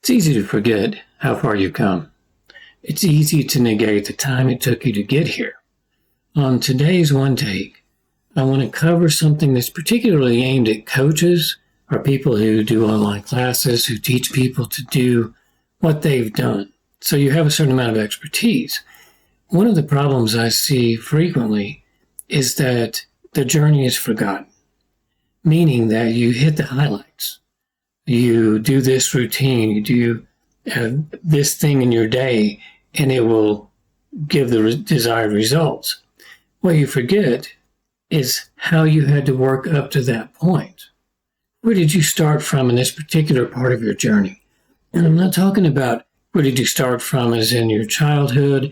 It's easy to forget how far you've come. It's easy to negate the time it took you to get here. On today's One Take, I want to cover something that's particularly aimed at coaches or people who do online classes, who teach people to do what they've done. So you have a certain amount of expertise. One of the problems I see frequently is that the journey is forgotten, meaning that you hit the highlights. You do this routine, you do this thing in your day, and it will give the desired results. What you forget is how you had to work up to that point. Where did you start from in this particular part of your journey? And I'm not talking about where did you start from as in your childhood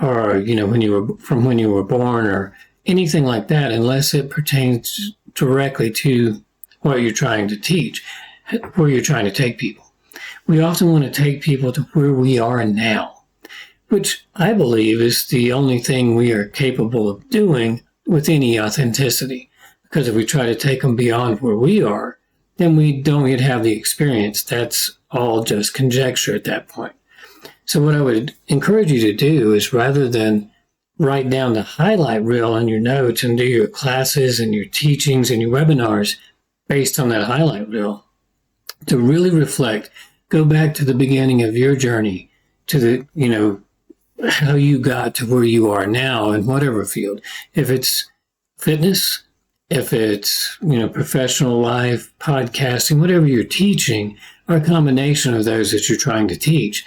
or, when you were born or anything like that, unless it pertains directly to what you're trying to teach, where you're trying to take people. We often want to take people to where we are now, which I believe is the only thing we are capable of doing with any authenticity. Because if we try to take them beyond where we are, then we don't yet have the experience. That's all just conjecture at that point. So what I would encourage you to do is, rather than write down the highlight reel on your notes and do your classes and your teachings and your webinars based on that highlight reel, to really reflect, go back to the beginning of your journey, to the, how you got to where you are now in whatever field. If it's fitness, if it's, professional life, podcasting, whatever you're teaching, or a combination of those that you're trying to teach,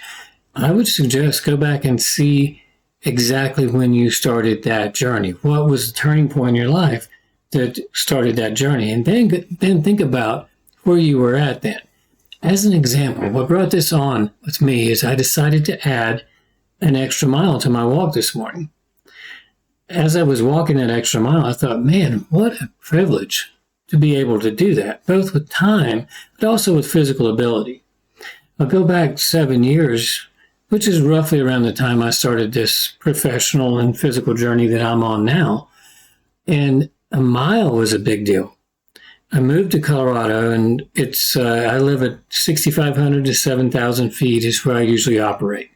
I would suggest go back and see exactly when you started that journey. What was the turning point in your life that started that journey? And then think about where you were at then. As an example, what brought this on with me is I decided to add an extra mile to my walk this morning. As I was walking that extra mile, I thought, man, what a privilege to be able to do that, both with time, but also with physical ability. I'll go back 7 years, which is roughly around the time I started this professional and physical journey that I'm on now. And a mile was a big deal. I moved to Colorado, and I live at 6,500 to 7,000 feet is where I usually operate.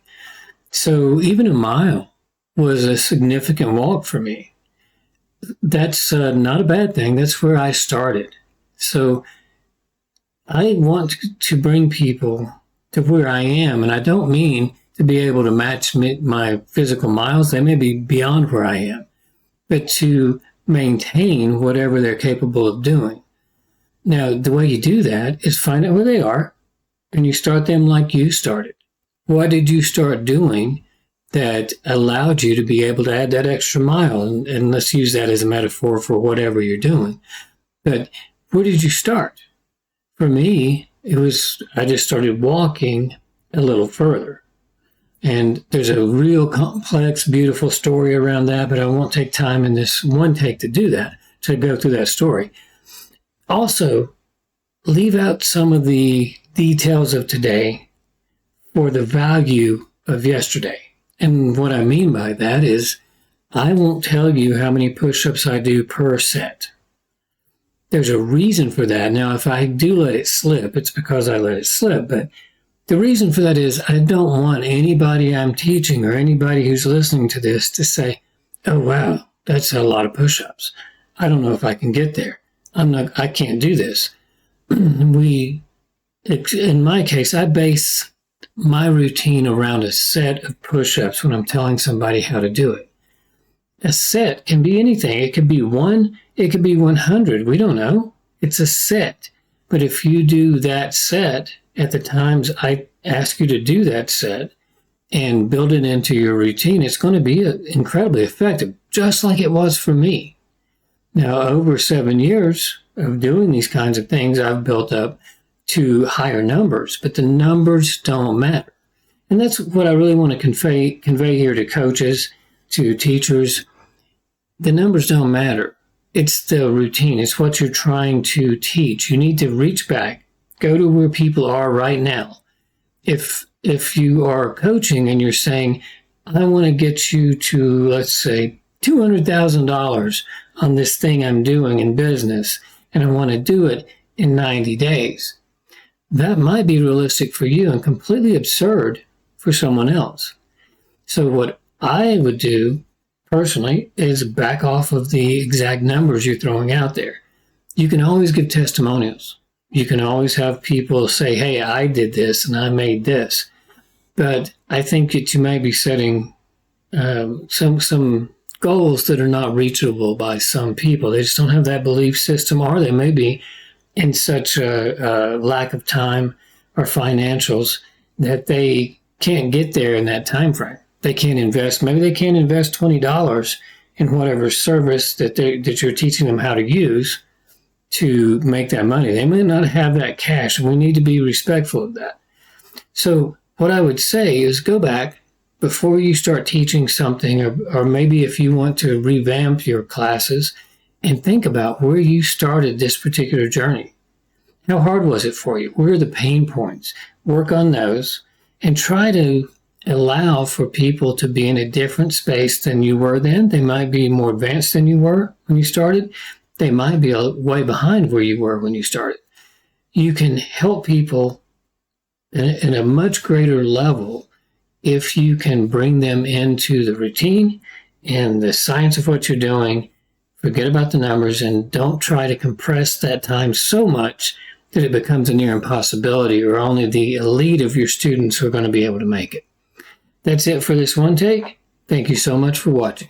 So even a mile was a significant walk for me. That's not a bad thing. That's where I started. So I want to bring people to where I am, and I don't mean to be able to match my physical miles. They may be beyond where I am, but to maintain whatever they're capable of doing. Now, the way you do that is find out where they are, and you start them like you started. What did you start doing that allowed you to be able to add that extra mile? And let's use that as a metaphor for whatever you're doing. But where did you start? For me, I just started walking a little further. And there's a real complex, beautiful story around that, but I won't take time in this one take to do that, to go through that story. Also, leave out some of the details of today for the value of yesterday. And what I mean by that is I won't tell you how many push-ups I do per set. There's a reason for that. Now, if I do let it slip, it's because I let it slip. But the reason for that is I don't want anybody I'm teaching or anybody who's listening to this to say, oh, wow, that's a lot of push-ups. I don't know if I can get there. I can't do this. In my case, I base my routine around a set of push-ups when I'm telling somebody how to do it. A set can be anything. It could be 1, it could be 100. We don't know. It's a set. But if you do that set at the times I ask you to do that set and build it into your routine, it's going to be incredibly effective, just like it was for me. Now, over 7 years of doing these kinds of things, I've built up to higher numbers, but the numbers don't matter. And that's what I really want to convey here to coaches, to teachers. The numbers don't matter. It's the routine. It's what you're trying to teach. You need to reach back, go to where people are right now. If you are coaching and you're saying, I want to get you to, let's say, $200,000 on this thing I'm doing in business, and I want to do it in 90 days. that might be realistic for you and completely absurd for someone else. So what I would do personally is back off of the exact numbers you're throwing out there. You can always give testimonials. You can always have people say, hey, I did this and I made this. But I think that you might be setting some goals that are not reachable by some people. They just don't have that belief system, or they may be in such a lack of time or financials that they can't get there in that time frame. They can't invest. Maybe they can't invest $20 in whatever service that you're teaching them how to use to make that money. They may not have that cash, and we need to be respectful of that. So what I would say is go back before you start teaching something, or maybe if you want to revamp your classes, and think about where you started this particular journey. How hard was it for you? Where are the pain points? Work on those and try to allow for people to be in a different space than you were then. They might be more advanced than you were when you started. They might be way behind where you were when you started. You can help people in a much greater level if you can bring them into the routine and the science of what you're doing. Forget about the numbers and don't try to compress that time so much that it becomes a near impossibility, or only the elite of your students who are going to be able to make it. That's it for this one take. Thank you so much for watching.